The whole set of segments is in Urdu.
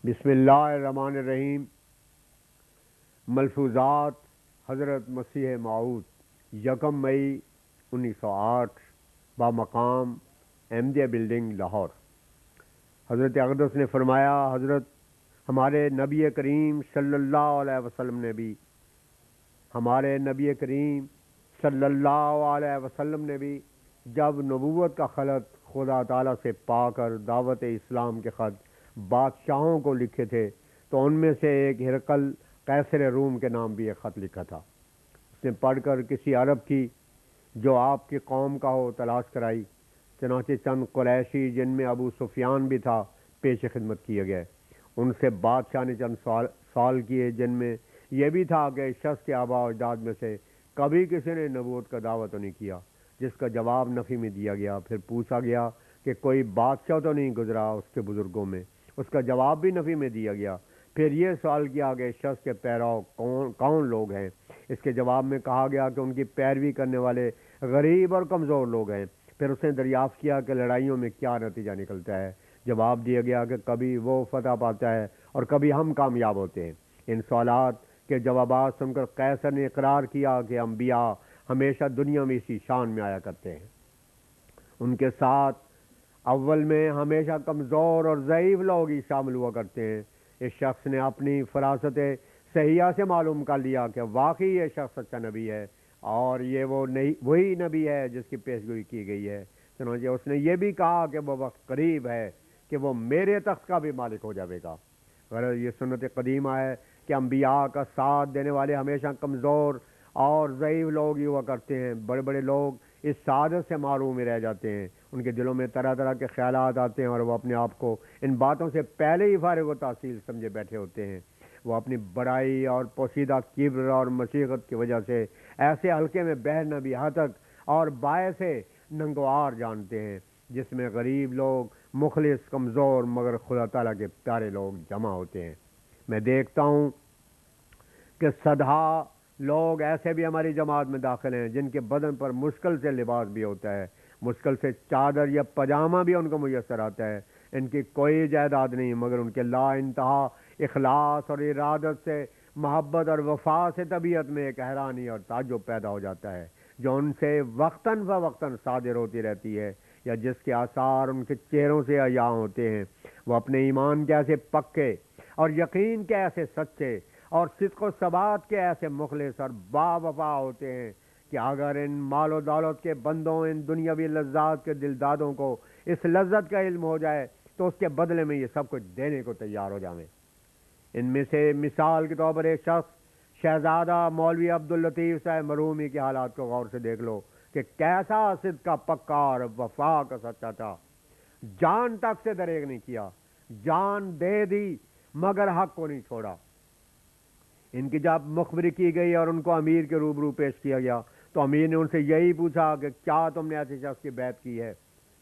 بسم اللہ الرحمن الرحیم۔ ملفوظات حضرت مسیح موعود 1 مئی 1908 بامقام احمدیہ بلڈنگ لاہور۔ حضرت اقدس نے فرمایا، حضرت ہمارے نبی کریم صلی اللہ علیہ وسلم نے بھی جب نبوت کا خط خدا تعالیٰ سے پا کر دعوت اسلام کے خط بادشاہوں کو لکھے تھے تو ان میں سے ایک ہرقل قیصر روم کے نام بھی ایک خط لکھا تھا۔ اس نے پڑھ کر کسی عرب کی جو آپ کی قوم کا ہو تلاش کرائی، چنانچہ چند قریشی جن میں ابو سفیان بھی تھا پیش خدمت کیے گئے۔ ان سے بادشاہ نے چند سوال کیے جن میں یہ بھی تھا کہ اس شخص کے آباء و اجداد میں سے کبھی کسی نے نبوت کا دعویٰ تو نہیں کیا، جس کا جواب نفی میں دیا گیا۔ پھر پوچھا گیا کہ کوئی بادشاہ تو نہیں گزرا اس کے بزرگوں میں، اس کا جواب بھی نفی میں دیا گیا۔ پھر یہ سوال کیا کہ اس شخص کے پیرو کون لوگ ہیں، اس کے جواب میں کہا گیا کہ ان کی پیروی کرنے والے غریب اور کمزور لوگ ہیں۔ پھر اس نے دریافت کیا کہ لڑائیوں میں کیا نتیجہ نکلتا ہے۔ جواب دیا گیا کہ کبھی وہ فتح پاتا ہے اور کبھی ہم کامیاب ہوتے ہیں۔ ان سوالات کے جوابات سن کر قیصر نے اقرار کیا کہ انبیاء ہمیشہ دنیا میں اسی شان میں آیا کرتے ہیں، ان کے ساتھ اول میں ہمیشہ کمزور اور ضعیف لوگ ہی شامل ہوا کرتے ہیں۔ اس شخص نے اپنی فراست صحیحہ سے معلوم کر لیا کہ واقعی یہ شخص سچا نبی ہے اور یہ وہی نبی ہے جس کی پیشگوئی کی گئی ہے۔ چنانچہ اس نے یہ بھی کہا کہ وہ وقت قریب ہے کہ وہ میرے تخت کا بھی مالک ہو جائے گا۔ غرض یہ سنت قدیمہ ہے کہ انبیاء کا ساتھ دینے والے ہمیشہ کمزور اور ضعیف لوگ ہی ہوا کرتے ہیں۔ بڑے بڑے لوگ اس سعادت سے محروم ہی رہ جاتے ہیں، ان کے دلوں میں طرح طرح کے خیالات آتے ہیں اور وہ اپنے آپ کو ان باتوں سے پہلے ہی فارغ و تحصیل سمجھے بیٹھے ہوتے ہیں۔ وہ اپنی بڑائی اور پوشیدہ کبر اور مصیغت کی وجہ سے ایسے حلقے میں بہرنا بھی ہتک اور باعث ننگوار جانتے ہیں جس میں غریب لوگ، مخلص، کمزور مگر خدا تعالیٰ کے پیارے لوگ جمع ہوتے ہیں۔ میں دیکھتا ہوں کہ صدہا لوگ ایسے بھی ہماری جماعت میں داخل ہیں جن کے بدن پر مشکل سے لباس بھی ہوتا ہے، مشکل سے چادر یا پاجامہ بھی ان کو میسر آتا ہے۔ ان کی کوئی جائیداد نہیں مگر ان کے لا انتہا اخلاص اور ارادت سے، محبت اور وفا سے طبیعت میں ایک حیرانی اور تعجب پیدا ہو جاتا ہے جو ان سے وقتاً فوقتاً صادر ہوتی رہتی ہے، یا جس کے آثار ان کے چہروں سے عیاں ہوتے ہیں۔ وہ اپنے ایمان کے ایسے پکے اور یقین کے ایسے سچے اور صدق و ثبات کے ایسے مخلص اور با وفا ہوتے ہیں کہ اگر ان مال و دولت کے بندوں، ان دنیاوی لذات کے دلدادوں کو اس لذت کا علم ہو جائے تو اس کے بدلے میں یہ سب کچھ دینے کو تیار ہو جائیں۔ ان میں سے مثال کے طور پر ایک شخص شہزادہ مولوی عبداللطیف صاحب مرومی کے حالات کو غور سے دیکھ لو کہ کیسا صدق کا پکا اور وفا کا سچا تھا۔ جان تک سے دریغ نہیں کیا، جان دے دی مگر حق کو نہیں چھوڑا۔ ان کی جب مخبری کی گئی اور ان کو امیر کے روبرو پیش کیا گیا تو امیر نے ان سے یہی پوچھا کہ کیا تم نے ایسے شخص کی بیعت کی ہے؟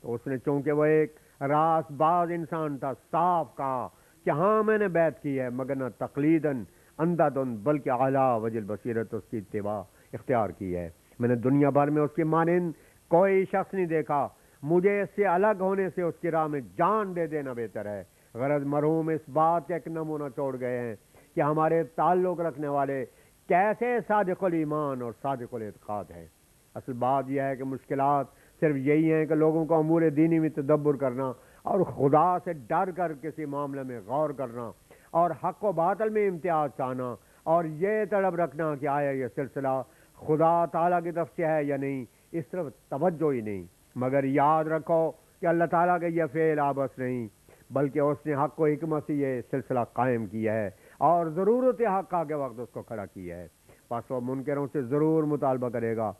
تو اس نے چونکہ وہ ایک راست باز انسان تھا، صاف کہا کہ ہاں میں نے بیعت کی ہے، مگر نہ تقلیداً اندھادھند بلکہ اعلیٰ وجہ بصیرت اس کی اتباع اختیار کی ہے۔ میں نے دنیا بھر میں اس کی مانند کوئی شخص نہیں دیکھا، مجھے اس سے الگ ہونے سے اس کی راہ میں جان دے دینا بہتر ہے۔ غرض مرحوم اس بات کا ایک نمونہ چھوڑ گئے ہیں کہ ہمارے تعلق رکھنے والے کیسے صادق الایمان اور صادق الاعتقاد ہیں۔ اصل بات یہ ہے کہ مشکلات صرف یہی ہیں کہ لوگوں کو امور دینی میں تدبر کرنا اور خدا سے ڈر کر کسی معاملے میں غور کرنا اور حق و باطل میں امتیاز چاہنا اور یہ طلب رکھنا کہ آیا یہ سلسلہ خدا تعالیٰ کی طرف سے ہے یا نہیں، اس طرف توجہ ہی نہیں۔ مگر یاد رکھو کہ اللہ تعالیٰ کا یہ فعل آبس نہیں بلکہ اس نے حق و حکمت سے یہ سلسلہ قائم کیا ہے اور ضرورت حق کے وقت اس کو کھڑا کیا ہے۔ پس وہ منکروں سے ضرور مطالبہ کرے گا۔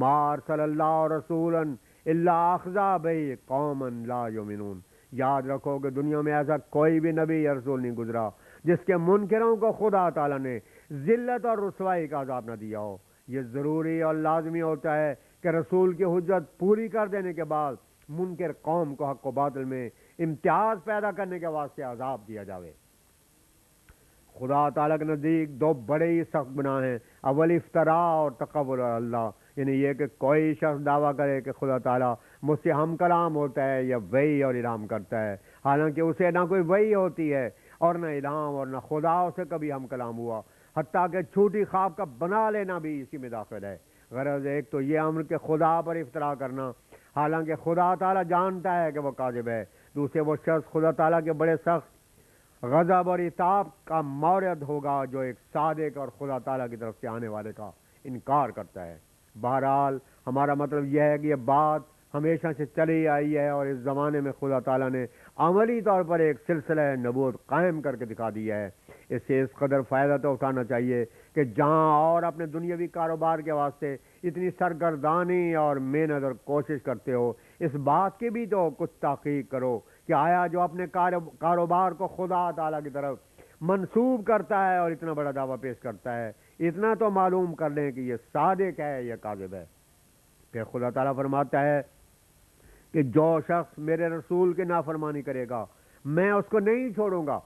مار صلی اللہ رسولا الا اخذا بہ قوما لا یؤمنون۔ یاد رکھو کہ دنیا میں ایسا کوئی بھی نبی یا رسول نہیں گزرا جس کے منکروں کو خدا تعالیٰ نے ذلت اور رسوائی کا عذاب نہ دیا ہو۔ یہ ضروری اور لازمی ہوتا ہے کہ رسول کی حجت پوری کر دینے کے بعد منکر قوم کو حق و باطل میں امتیاز پیدا کرنے کے واسطے عذاب دیا جاوے۔ خدا تعالیٰ کے نزدیک دو بڑے ہی سخت گناہ ہیں، اول افتراء اور تقول علی اللہ، یعنی یہ کہ کوئی شخص دعویٰ کرے کہ خدا تعالیٰ مجھ سے ہم کلام ہوتا ہے یا وحی اور الہام کرتا ہے، حالانکہ اسے نہ کوئی وحی ہوتی ہے اور نہ الہام اور نہ خدا سے کبھی ہم کلام ہوا، حتیٰ کہ جھوٹی خواب کا بنا لینا بھی اسی میں داخل ہے۔ غرض ایک تو یہ امر کہ خدا پر افطرا کرنا، حالانکہ خدا تعالیٰ جانتا ہے کہ وہ کاذب ہے۔ دوسرے وہ شخص خدا تعالیٰ کے بڑے سخت غضب اور عتاب کا مورد ہوگا جو ایک صادق اور خدا تعالیٰ کی طرف سے آنے والے کا انکار کرتا ہے۔ بہرحال ہمارا مطلب یہ ہے کہ یہ بات ہمیشہ سے چلی آئی ہے، اور اس زمانے میں خدا تعالیٰ نے عملی طور پر ایک سلسلہ نبوت قائم کر کے دکھا دیا ہے۔ اس سے اس قدر فائدہ تو اٹھانا چاہیے کہ جہاں اور اپنے دنیاوی کاروبار کے واسطے اتنی سرگردانی اور محنت اور کوشش کرتے ہو، اس بات کی بھی تو کچھ تحقیق کرو کہ آیا جو اپنے کاروبار کو خدا تعالیٰ کی طرف منسوب کرتا ہے اور اتنا بڑا دعویٰ پیش کرتا ہے، اتنا تو معلوم کر لیں کہ یہ صادق ہے یا کاذب ہے۔ پھر خدا تعالیٰ فرماتا ہے کہ جو شخص میرے رسول کی نافرمانی کرے گا میں اس کو نہیں چھوڑوں گا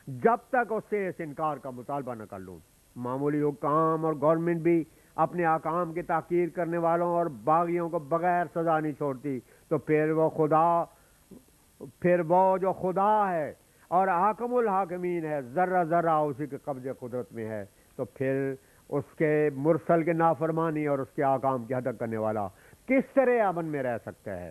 جب تک اس سے اس انکار کا مطالبہ نہ کر لوں۔ معمولی حکام اور گورنمنٹ بھی اپنے احکام کی تاخیر کرنے والوں اور باغیوں کو بغیر سزا نہیں چھوڑتی، تو پھر وہ جو خدا ہے اور حاکم الحاکمین ہے، ذرہ ذرہ اسی کے قبضے قدرت میں ہے، تو پھر اس کے مرسل کے نافرمانی اور اس کے احکام کی حد کرنے والا کس طرح امن میں رہ سکتا ہے؟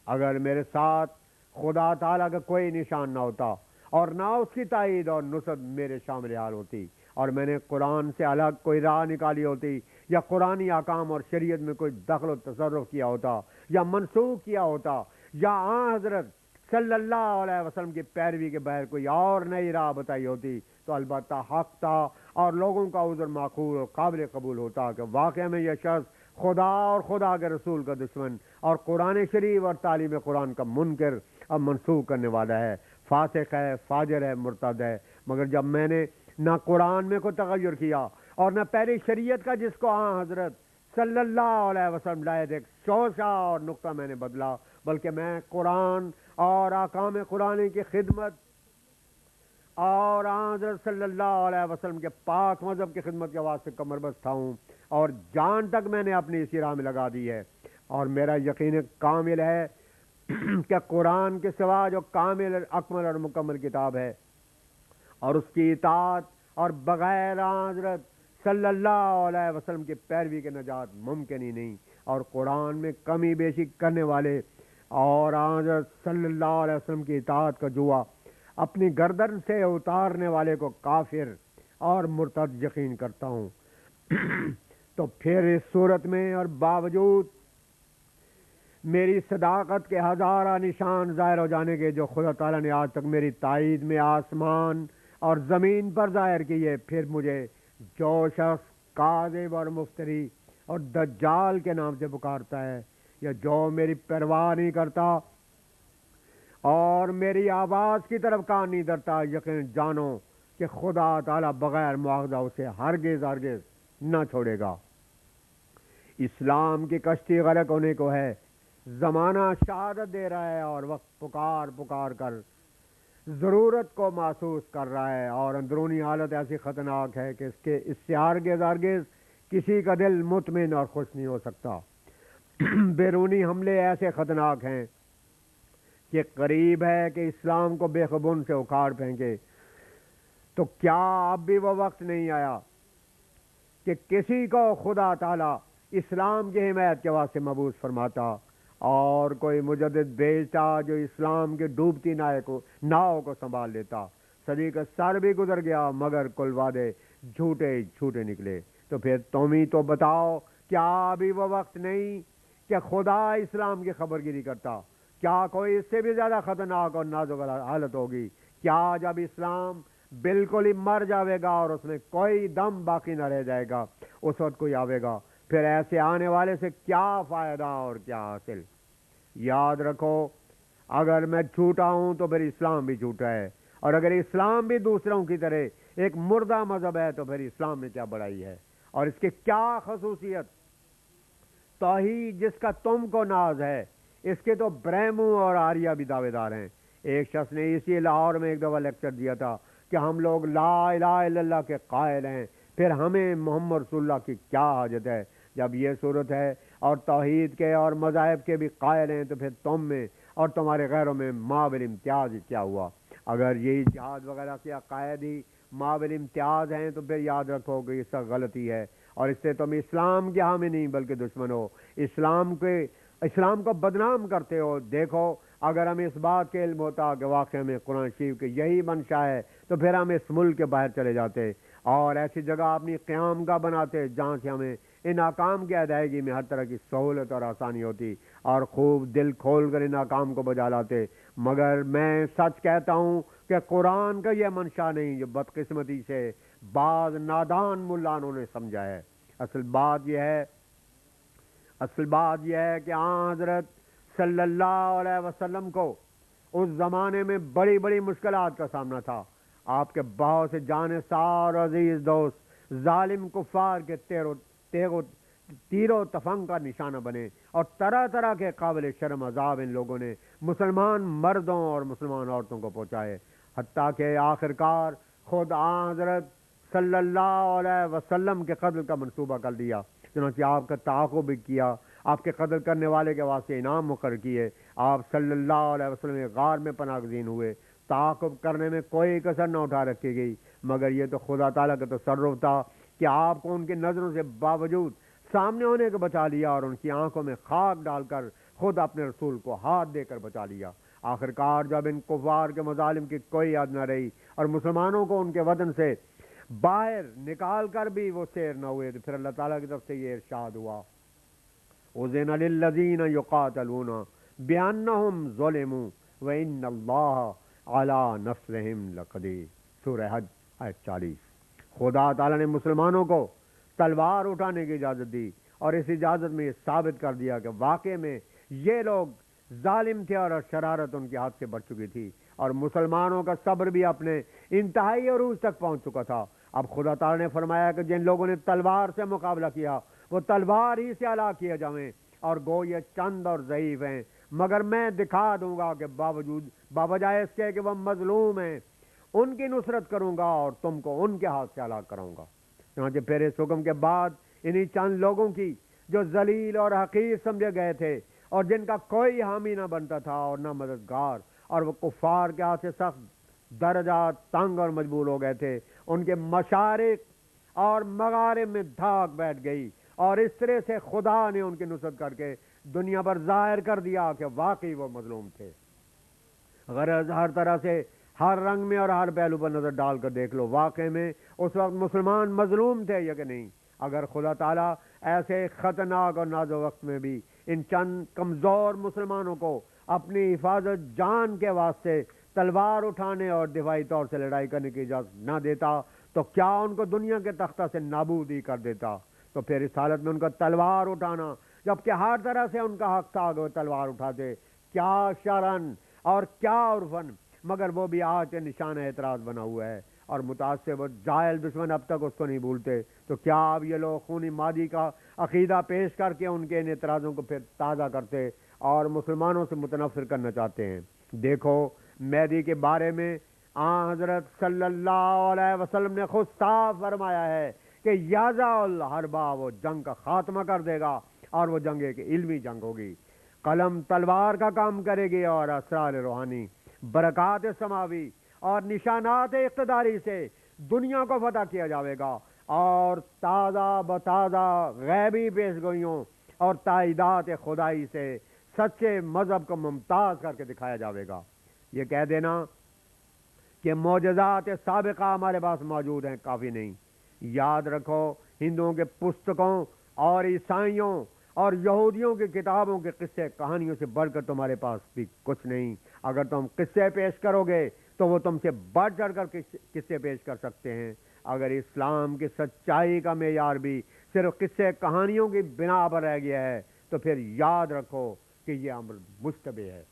اگر میرے ساتھ خدا تعالیٰ کا کوئی نشان نہ ہوتا اور نہ اس کی تائید اور نصرت میرے شامل حال ہوتی، اور میں نے قرآن سے الگ کوئی راہ نکالی ہوتی یا قرآنی احکام اور شریعت میں کوئی دخل و تصرف کیا ہوتا یا منسوخ کیا ہوتا یا آن حضرت صلی اللہ علیہ وسلم کی پیروی کے بغیر کوئی اور نئی راہ بتائی ہوتی، تو البتہ حق تھا اور لوگوں کا عذر معقول اور قابل قبول ہوتا کہ واقعہ میں یہ شخص خدا اور خدا کے رسول کا دشمن اور قرآن شریف اور تعلیم قرآن کا منکر اور منسوخ کرنے والا ہے، فاسق ہے، فاجر ہے، مرتد ہے۔ مگر جب میں نے نہ قرآن میں کوئی تغیر کیا اور نہ پہلی شریعت کا جس کو حضرت صلی اللہ علیہ وسلم لائے ایک شوشہ اور نقطہ میں نے بدلا، بلکہ میں قرآن اور احکام قرآن کی خدمت اور حضرت صلی اللہ علیہ وسلم کے پاک مذہب کی خدمت کے واسطے کمر بستہ ہوں، اور جان تک میں نے اپنی اسی راہ میں لگا دی ہے۔ اور میرا یقین کامل ہے کہ قرآن کے سوا جو کامل اکمل اور مکمل کتاب ہے اور اس کی اطاعت اور بغیر حضرت صلی اللہ علیہ وسلم کی پیروی کے نجات ممکن ہی نہیں، اور قرآن میں کمی بیشی کرنے والے اور حضرت صلی اللہ علیہ وسلم کی اطاعت کا جوا اپنی گردن سے اتارنے والے کو کافر اور مرتد یقین کرتا ہوں۔ تو پھر اس صورت میں اور باوجود میری صداقت کے ہزارہ نشان ظاہر ہو جانے کے جو خدا تعالیٰ نے آج تک میری تائید میں آسمان اور زمین پر ظاہر کیے، پھر مجھے جو شخص کاذب اور مفتری اور دجال کے نام سے پکارتا ہے یا جو میری پرواہ نہیں کرتا اور میری آواز کی طرف کان نہیں دھرتا، یقین جانو کہ خدا تعالیٰ بغیر مواخذہ اسے ہرگز ہرگز نہ چھوڑے گا۔ اسلام کی کشتی غرق ہونے کو ہے، زمانہ شہادت دے رہا ہے اور وقت پکار پکار کر ضرورت کو محسوس کر رہا ہے، اور اندرونی حالت ایسی خطرناک ہے کہ اس سے ہرگز ہرگز کسی کا دل مطمئن اور خوش نہیں ہو سکتا۔ بیرونی حملے ایسے خطرناک ہیں کہ قریب ہے کہ اسلام کو بے خبن سے اکھاڑ پھینکے۔ تو کیا اب بھی وہ وقت نہیں آیا کہ کسی کو خدا تعالیٰ اسلام کی حمایت کے واسطے مبعوث فرماتا اور کوئی مجدد بھیجتا جو اسلام کی ڈوبتی ناؤ کو سنبھال لیتا؟ صدی کا سر بھی گزر گیا مگر کل وعدے جھوٹے جھوٹے نکلے۔ تو پھر تم ہی تو بتاؤ، کیا ابھی وہ وقت نہیں کہ خدا اسلام کی خبر گیری کرتا؟ کیا کوئی اس سے بھی زیادہ خطرناک اور نازک حالت ہوگی؟ کیا جب اسلام بالکل ہی مر جاوے گا اور اس میں کوئی دم باقی نہ رہ جائے گا، اس وقت کوئی آوے گا، پھر ایسے آنے والے سے کیا فائدہ اور کیا حاصل؟ یاد رکھو، اگر میں جھوٹا ہوں تو پھر اسلام بھی جھوٹا ہے، اور اگر اسلام بھی دوسروں کی طرح ایک مردہ مذہب ہے تو پھر اسلام میں کیا بڑائی ہے اور اس کی کیا خصوصیت؟ توحید جس کا تم کو ناز ہے، اس کے تو برہمو اور آریہ بھی دعوے دار ہیں۔ ایک شخص نے اسی لاہور میں ایک دفعہ لیکچر دیا تھا کہ ہم لوگ لا الہ الا اللہ کے قائل ہیں، پھر ہمیں محمد رسول اللہ کی کیا حاجت ہے؟ جب یہ صورت ہے اور توحید کے اور مذاہب کے بھی قائل ہیں تو پھر تم میں اور تمہارے غیروں میں مابل امتیاز کیا ہوا؟ اگر یہی جہاد وغیرہ کے عقائد ہی مابل امتیاز ہیں تو پھر یاد رکھو کہ یہ سب غلطی ہے، اور اس سے تم اسلام کے حامی نہیں بلکہ دشمن ہو، اسلام کو بدنام کرتے ہو۔ دیکھو اگر ہمیں اس بات کے علم ہوتا کہ واقعہ میں قرآن شریف کی یہی منشا ہے تو پھر ہم اس ملک کے باہر چلے جاتے اور ایسی جگہ اپنی قیام گاہ بناتے جہاں سے ہمیں ان احکام کی ادائیگی میں ہر طرح کی سہولت اور آسانی ہوتی، اور خوب دل کھول کر ان احکام کو بجا لاتے۔ مگر میں سچ کہتا ہوں کہ قرآن کا یہ منشا نہیں جو بدقسمتی سے بعض نادان ملانوں نے سمجھا ہے۔ اصل بات یہ ہے کہ حضرت صلی اللہ علیہ وسلم کو اس زمانے میں بڑی بڑی مشکلات کا سامنا تھا۔ آپ کے بہت سے جانثار اور عزیز دوست ظالم کفار کے تیر و تفنگ کا نشانہ بنے، اور طرح طرح کے قابل شرم عذاب ان لوگوں نے مسلمان مردوں اور مسلمان عورتوں کو پہنچائے، حتیٰ کہ آخر کار خود حضرت صلی اللہ علیہ وسلم کے قتل کا منصوبہ کر دیا۔ چنانچہ آپ کا تعاقب بھی کیا، آپ کے قتل کرنے والے کے واسطے انعام مقرر کیے۔ آپ صلی اللہ علیہ وسلم غار میں پناہ گزین ہوئے، تعاقب کرنے میں کوئی کسر نہ اٹھا رکھی گئی، مگر یہ تو خدا تعالیٰ کا تصرف تھا کہ آپ کو ان کی نظروں سے باوجود سامنے ہونے کو بچا لیا، اور ان کی آنکھوں میں خاک ڈال کر خود اپنے رسول کو ہاتھ دے کر بچا لیا۔ آخر کار جب ان کفار کے مظالم کی کوئی یاد نہ رہی اور مسلمانوں کو ان کے وطن سے باہر نکال کر بھی وہ سیر نہ ہوئے، تو پھر اللہ تعالیٰ کی طرف سے یہ ارشاد ہوا، اذن للذین یقاتلون بانہم ظلموا وان اللہ علی نصرہم لقدیر۔ سورہ حج آیت 40۔ خدا تعالیٰ نے مسلمانوں کو تلوار اٹھانے کی اجازت دی، اور اس اجازت میں یہ ثابت کر دیا کہ واقع میں یہ لوگ ظالم تھے اور شرارت ان کے ہاتھ سے بڑھ چکی تھی، اور مسلمانوں کا صبر بھی اپنے انتہائی عروج تک پہنچ چکا تھا۔ اب خدا تعالیٰ نے فرمایا کہ جن لوگوں نے تلوار سے مقابلہ کیا وہ تلوار ہی سے ہلاک کیے جائیں، اور گو یہ چند اور ضعیف ہیں، مگر میں دکھا دوں گا کہ بجائے اس کے کہ وہ مظلوم ہیں ان کی نصرت کروں گا اور تم کو ان کے ہاتھ سے ہلاک کروں گا۔ چنانچہ پھر اس حکم کے بعد انہی چند لوگوں کی جو ذلیل اور حقیر سمجھے گئے تھے اور جن کا کوئی حامی نہ بنتا تھا اور نہ مددگار، اور وہ کفار کے ہاتھ سے سخت درجات تنگ اور مجبور ہو گئے تھے، ان کے مشارق اور مغارب میں دھاک بیٹھ گئی، اور اس طرح سے خدا نے ان کی نصرت کر کے دنیا پر ظاہر کر دیا کہ واقعی وہ مظلوم تھے۔ غرض ہر طرح سے ہر رنگ میں اور ہر پہلو پر نظر ڈال کر دیکھ لو، واقع میں اس وقت مسلمان مظلوم تھے یا کہ نہیں؟ اگر خدا تعالیٰ ایسے خطرناک اور نازک وقت میں بھی ان چند کمزور مسلمانوں کو اپنی حفاظت جان کے واسطے تلوار اٹھانے اور دفاعی طور سے لڑائی کرنے کی اجازت نہ دیتا تو کیا ان کو دنیا کے تختہ سے نابود ہی کر دیتا؟ تو پھر اس حالت میں ان کا تلوار اٹھانا جبکہ ہر طرح سے ان کا حق تھا کہ وہ تلوار اٹھاتے، کیا شرن اور کیا عرفن، مگر وہ بھی آج کے نشان اعتراض بنا ہوا ہے، اور متعصب اور جاہل دشمن اب تک اس کو نہیں بھولتے۔ تو کیا اب یہ لوگ خونی مادی کا عقیدہ پیش کر کے ان کے ان اعتراضوں کو پھر تازہ کرتے اور مسلمانوں سے متنفر کرنا چاہتے ہیں؟ دیکھو مہدی کے بارے میں حضرت صلی اللہ علیہ وسلم نے خود صاف فرمایا ہے کہ یازا الحربا، وہ جنگ کا خاتمہ کر دے گا، اور وہ جنگ ایک علمی جنگ ہوگی، قلم تلوار کا کام کرے گی، اور اسرار روحانی، برکات سماوی اور نشانات اقتداری سے دنیا کو فتح کیا جائے گا، اور تازہ بتازہ غیبی پیشگوئیوں اور تائیدات خدائی سے سچے مذہب کو ممتاز کر کے دکھایا جائے گا۔ یہ کہہ دینا کہ معجزات سابقہ ہمارے پاس موجود ہیں کافی نہیں۔ یاد رکھو ہندوؤں کے پستکوں اور عیسائیوں اور یہودیوں کی کتابوں کے قصے کہانیوں سے بڑھ کر تمہارے پاس بھی کچھ نہیں۔ اگر تم قصے پیش کرو گے تو وہ تم سے بڑھ چڑھ کر قصے پیش کر سکتے ہیں۔ اگر اسلام کی سچائی کا معیار بھی صرف قصے کہانیوں کی بنا پر رہ گیا ہے تو پھر یاد رکھو کہ یہ امر مشتبہ ہے۔